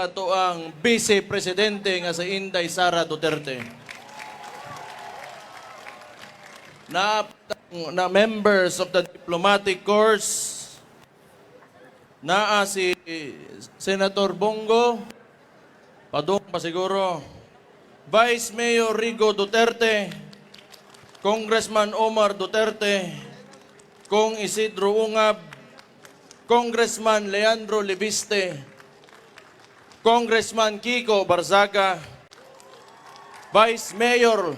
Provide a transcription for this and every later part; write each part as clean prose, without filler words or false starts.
ato ang Vice Presidente nga si Inday Sara Duterte. Na members of the diplomatic corps, naa si Senator Bongo, padung pa siguro, Vice Mayor Rigo Duterte, Congressman Omar Duterte, Kong Isidro Ungab, Congressman Leandro Libiste, Congressman Kiko Barzaga, Vice Mayor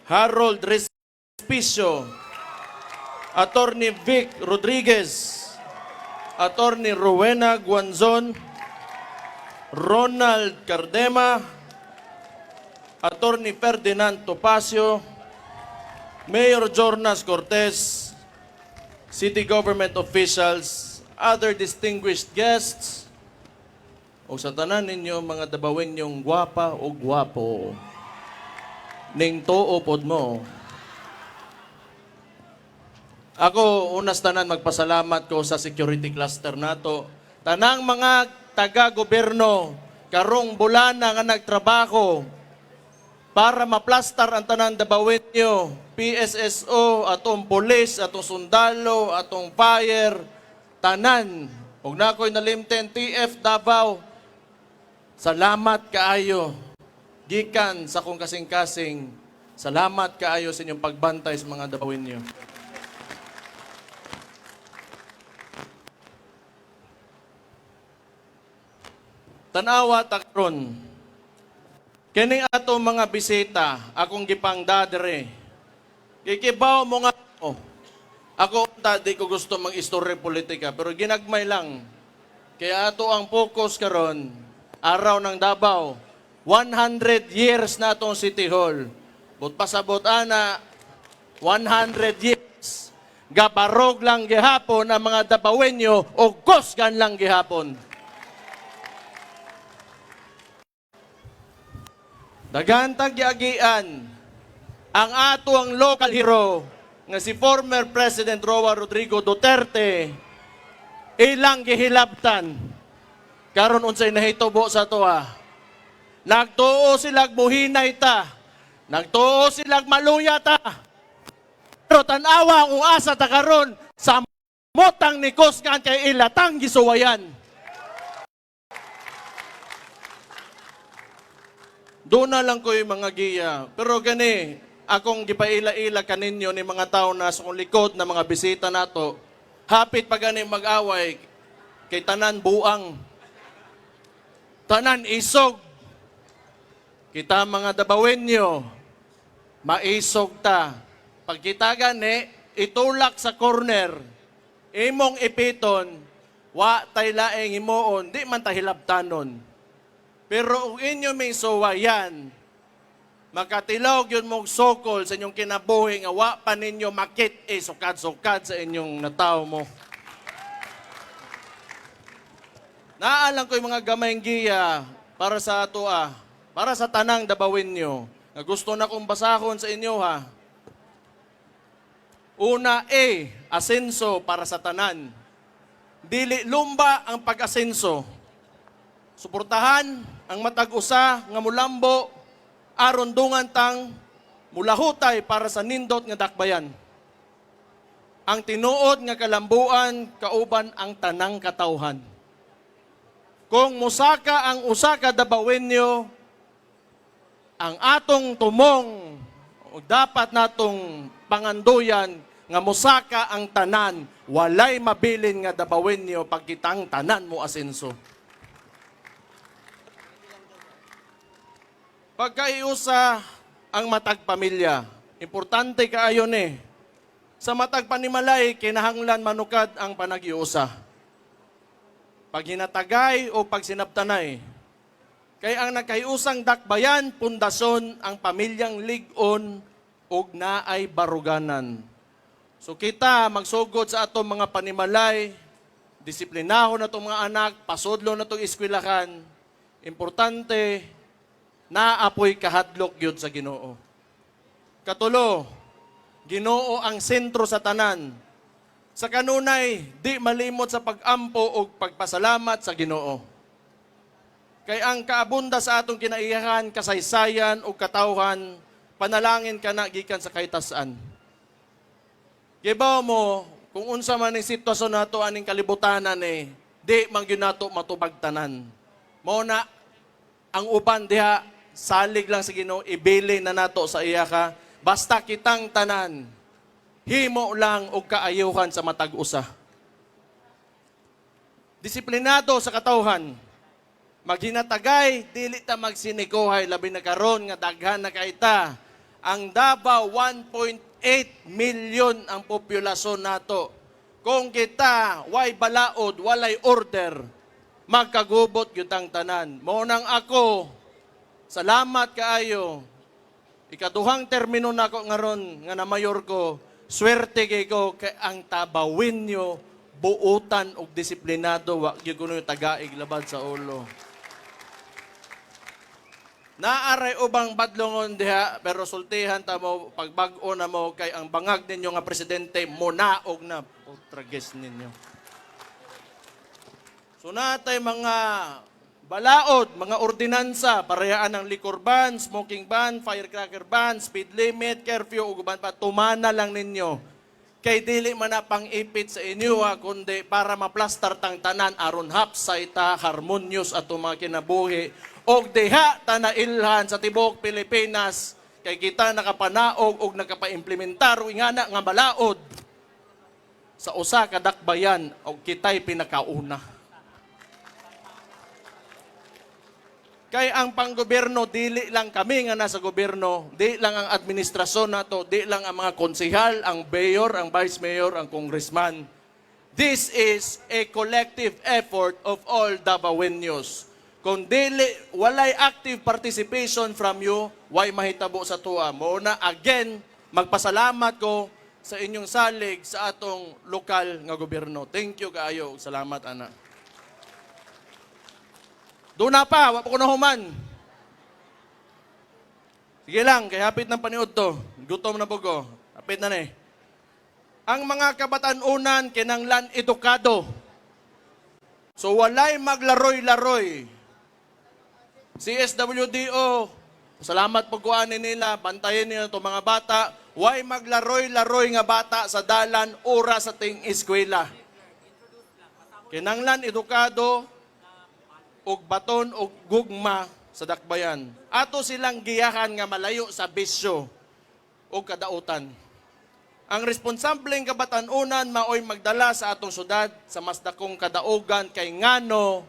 Harold Respicio, Attorney Vic Rodriguez, Attorney Rowena Guanzon, Ronald Cardema, Attorney Ferdinand Topacio, Mayor Jornas Cortez, city government officials, other distinguished guests, o sa tanan ninyo mga dabawin yung gwapa o gwapo, ning tuo pod mo. Ako, unas tanan magpasalamat ko sa security cluster nato. Tanang mga taga-gobyerno, karong bulana nga nagtrabaho para maplastar ang tanan dabawin nyo. PSSO, atong police, atong sundalo, atong fire, tanan. Huwag na ako'y nalimten, TF Davao, salamat kaayo. Gikan sa kong kasing-kasing, salamat kaayo sa inyong pagbantay sa mga dabawin nyo. Tanawa takron. Kining ato mga bisita, akong gipang dadere. Kikibaw mo nga, ako di ko gusto mag-istorya politika, pero ginagmay lang. Kaya ato ang focus karon, araw ng Davao, 100 years na itong City Hall. But pasabot ana, 100 years. Gabarog lang gihapon ang mga Dabawenyo o gosgan lang gihapon. Dagantag giagian ang ato ang local hero nga si former President Roa Rodrigo Duterte ilang gihilabtan karon unsay nahitubo sa toa. Nagtuo sila muhinay ta, nagtuo sila maluya ta, pero tanawa kung asa ta karon sa motang ni Koskan kay ilatang gisuwayan. Doon na lang ko yung mga giya. Pero gani, akong gipaila-ila kaninyo ni mga tao na sa likod na mga bisita nato, hapit pa gani mag-away kay tanan buang, tanan isog. Kita mga Dabawenyo, maisog ta. Pag kita gani, itulak sa corner, imong ipiton, wa tay laeng imoon, di man tahilabtanon. Pero kung inyo may suwayan, makatilog yun mong sokol sa inyong kinabuhi nga wa pa ninyo makit sukad-sukad sa inyong nataw mo. Naalang ko yung mga gamayng giya para sa ato para sa tanang Dabawin nyo. Na gusto na kong basahon sa inyo ha. Una, asenso para sa tanan. Dili lumba ang pag-asenso. Suportahan ang matag-usa nga mulambo aron dungan tang mulahutay para sa nindot nga dakbayan. Ang tinuod nga kalambuan kauban ang tanang katawhan. Kung musaka ang usa ka Dabawenyo, ang atong tumong o dapat natong panganduyan nga musaka ang tanan, walay mabilin nga Dabawenyo pagkitang tanan mo asenso. Pagkaiusa ang matag pamilya, importante kaayo ni. Sa matag panimalay, kinahanglan manukad ang panagiusa. Pag hinatagay o pag sinabtanay, kay ang nagkaiusang dakbayan, pundasyon ang pamilyang ligon ug naay baruganan. So kita magsugod sa atong mga panimalay, disiplinahon na itong mga anak, pasudlo na itong eskwelahan. Importante, naapoy kahadlok yun sa Ginoo. Katulo, Ginoo ang sentro sa tanan. Sa kanunay, di malimot sa pag-ampo o pagpasalamat sa Ginoo. Kay ang kaabunda sa atong kinaiyahan, kasaysayan o katawhan, panalangin ka na gikan sa kahitasan. Gibaw mo, kung unsa man ang sitwasyon nato aning kalibutanan di man gyud nato matubagtanan. Mao na ang uban diha salig lang sa Ginoo, ibili na nato sa iya ka, basta kitang tanan himo lang og kaayuhan sa matag usa. Disiplinado sa katawhan, maghinatagay dili ta magsinikohay, labi na karon nga daghan na kaita. Ang Davao 1.8 million ang populasyon nato. Kung kita way balaod, walay order, magkagubot gyud ang tanan. Mao nang ako, salamat kaayo. Ikaduhang termino nako ngaron nga na mayor ko, swerte kay ko kay ang tabawinyo buutan og disiplinado, wa gyud kuno tagaig labad sa ulo. Naaray ubang badlongon diha, pero sultihan ta mo pagbag-o na mo kay ang bangag ninyo nga presidente munaog na putrages ninyo. So natay mga balaod, mga ordinansa, parehaan ng liquor ban, smoking ban, firecracker ban, speed limit, curfew, uguban pa, tumana lang ninyo. Kay dili man na pang-ipit sa inyo kundi para maplastar tang tanan aron hapsay ta harmonious ato mga kinabuhi og diha ta nailhan sa tibuok Pilipinas kay kita nakapanaog og nakapaimplementar og ingana nga balaod sa usa ka dakbayan og kitay pinakauna. Kay ang panggobyerno, dili lang kami nga nasa gobyerno, di lang ang administrasyon nato, di lang ang mga konsehal, ang mayor, ang vice mayor, ang congressman. This is a collective effort of all Davaoenos. Kung dili, walay active participation from you, why mahitabo sa tuwa. Muna, again, magpasalamat ko sa inyong salig sa atong lokal nga gobyerno. Thank you kaayo. Salamat, anak. Doon na pa, wala ko na human. Sige lang, kaya hapit ng paniod to. Gutom na po ko. Hapit na Ang mga kabatanunan kinanglan edukado. So walay maglaroy-laroy. CSWDO, salamat po kuhanin nila, bantayan nila itong mga bata. Way maglaroy-laroy nga bata sa dalan, oras sa ting eskwela. Kinanglan edukado, og baton og gugma sa dakbayan. Ato silang giyahan nga malayo sa bisyo o kadautan. Ang responsableng kabatanunan maoy magdala sa atong syudad sa mas dakong kadaugan kay ngano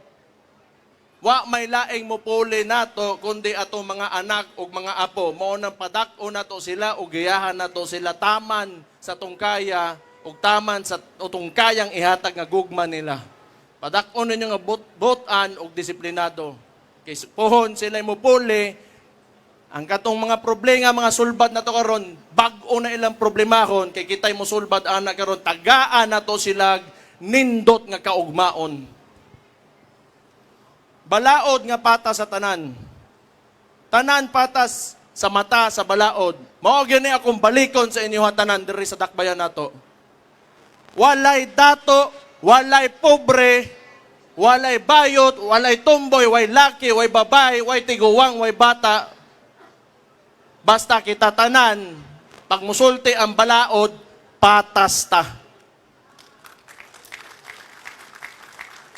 wa may laing mopuli nato kundi atong mga anak ug mga apo. Mao nang padak-o nato sila ug giyahan nato sila taman sa tungkaya ug taman sa tungkayang ihatag nga gugma nila. Padak-on ninyo nga butan og disiplinado. Kay pohon sila mo puli, ang katong mga problema, mga sulbad na to karon, bag-o na ilang problemahon, kay kitay mo sulbad ana karon, tagaan na to sila nindot nga kaugmaon. Balaod nga patas sa tanan. Tanan patas sa mata sa balaod. Mao gyud ni akong balikon sa inyo tanan diri sa dakbayan nato. Walay dato, walay pobre, walay bayot, walay tomboy, walay laki, walay babay, walay tiguwang, walay bata. Basta kita tanan, pag musulti ang balaod, patas ta.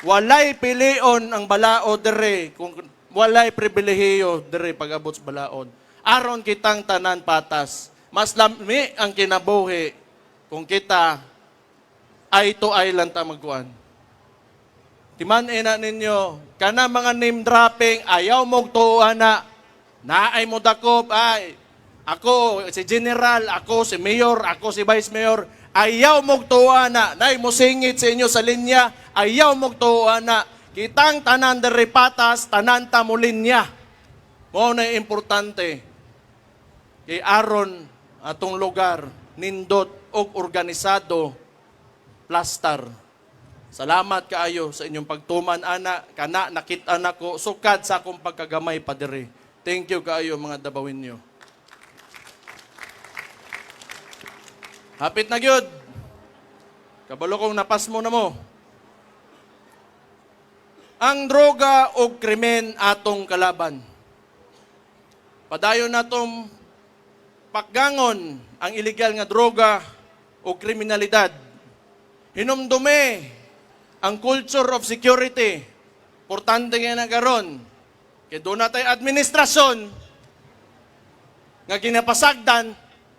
Walay pilion ang balaod dire, kung walay pribilehiyo dire pag-abot sa balaod. Aron kitang tanan patas. Mas lami ang kinabuhi kung kita ay to ay lang ta magkuhan. Timan ina ninyo, kana mga name dropping, ayaw mong tuuhan na, naay mo dakop, ay, ako si general, ako si mayor, ako si vice mayor, ayaw mong tuuhan na, naay mo singit sa inyo sa linya, ayaw mong tuuhan na, kitang tanan dere patas, tanan ta mo linya. Mo na importante, kay aron atong lugar, nindot og organisado, plastar. Salamat kaayo sa inyong pagtuman ana kana nakita nako sukad sa akong pagkagamay pa diri. Thank you kaayo mga Davaoenyo. Hapit na gyud. Kabalo kong napas mo na mo. Ang droga o krimen atong kalaban. Padayon natong pakgangon ang illegal nga droga o kriminalidad. Hinumdume ang culture of security. Importante nga na karon. Kaya doon na tayo administrasyon nga ginapasagdan,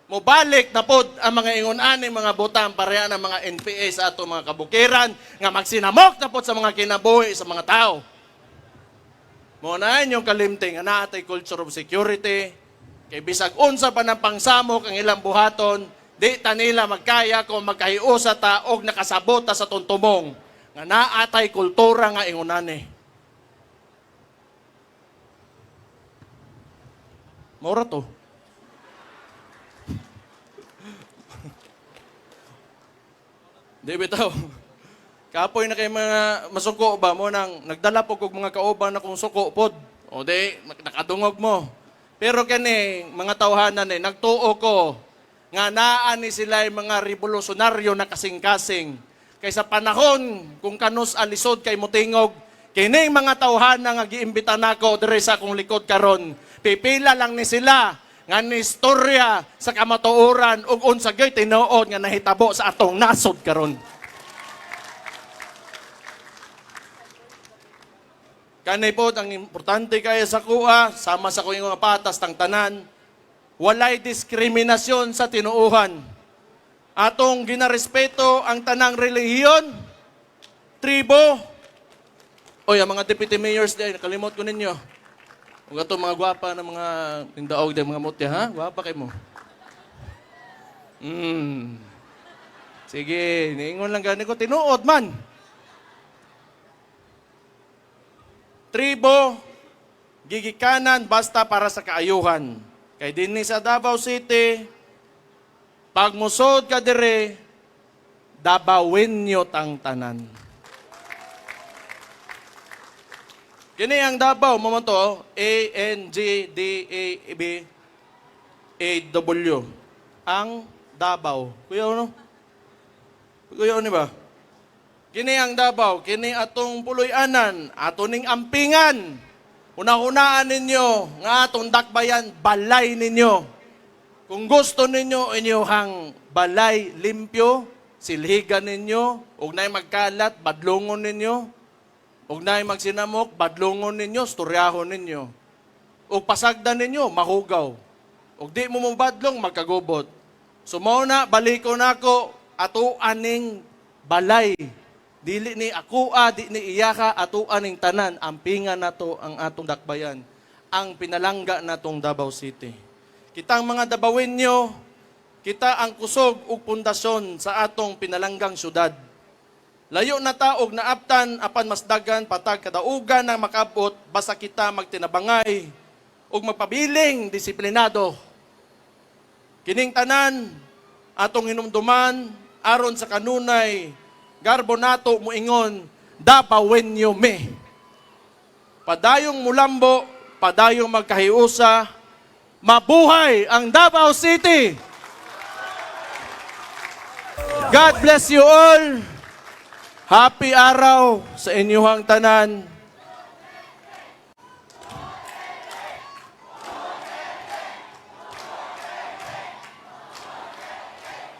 mobalik na pod ang mga ingon-ani, mga butang, pareha ng mga NPA sa ato mga kabukiran, nga magsinamok na pod sa mga kinabuhi sa mga tao. Muna yung kalimting, nga naatay culture of security, kay bisag unsa pa ng pangsamok ang ilang buhaton, di ta nila magkaya kung magkahiusa ta og nakasabota sa tuntumong, nga naatay kultura nga ingonani. Maura to. Di bitaw. Kapoy na kay mga masuko ba mo nang nagdala po kog mga kauban na kung suko pod. O di, nakadungog mo. Pero kani, mga tawhanan nagtuo ko nga naa ni sila mga revolusyonaryo na kasing-kasing. Kaysa panahon kung kanus alisod kay mutingog, kining mga tawhanan nga giimbita nako diri sa akong likod karon. Pipila lang ni sila nga ni istorya sa kamatuoran ug unsa gay tinuod nga nahitabo sa atong nasod karon. Kanay po, ang importante kaya sa kuha, sama sa kuha mga patas tang tanan, walay diskriminasyon sa tinuuhan. Atong ginarespeto ang tanang relihiyon, tribo. Oy, ang mga deputy mayors din, nakalimot ko ninyo. Huwag ito mga gwapa na mga tindaog din, mga mutya, ha? Gwapa kayo mo. Sige, niingon lang gani ko, tinuod man. Tribo, gigikanan basta para sa kaayuhan. Kay dinhi sa Davao City, pag musod ka dire, Dabawin nyo tang tanan. Kini ang Davao, mamanto, A-N-G-D-A-B-A-W. Ang Davao. Kuya ano? Kuya ano ba? Kini ang Davao, kini atong puloy-anan, atoning ampingan. Una-unaan ninyo, nga atong dakbayan, balay ninyo. Kung gusto ninyo, inyong balay limpyo, silhigan ninyo, huwag na'y magkalat, badlungon ninyo. Huwag na'y magsinamok, badlungon ninyo, storyahon ninyo. Huwag pasagdan ninyo, mahugaw. Huwag di mo mabadlong, magkagubot. Sumauna, baliko na ako, ato aning balay. Dili ni akua, di ni iyaka, ato aning tanan, ampingan nato ang atong dakbayan, ang pinalangga natong Davao City. Kitang mga Davaoenyo, kita ang kusog ug pundasyon sa atong pinalanggang syudad. Layo na taog na aptan, apan mas dagan, patag kadaugan na makabot, basta kita magtinabangay ug magpabiling disiplinado. Kining tanan, atong hinumduman, aron sa kanunay, garbo nato muingon, Davaoenyo me. Padayong mulambo, padayong magkahiusa, mabuhay ang Davao City! God bless you all! Happy araw sa inyong tanan.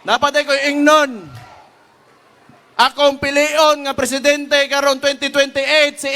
Napatay ko ingnon. Akong pilion nga presidente karon 2028 si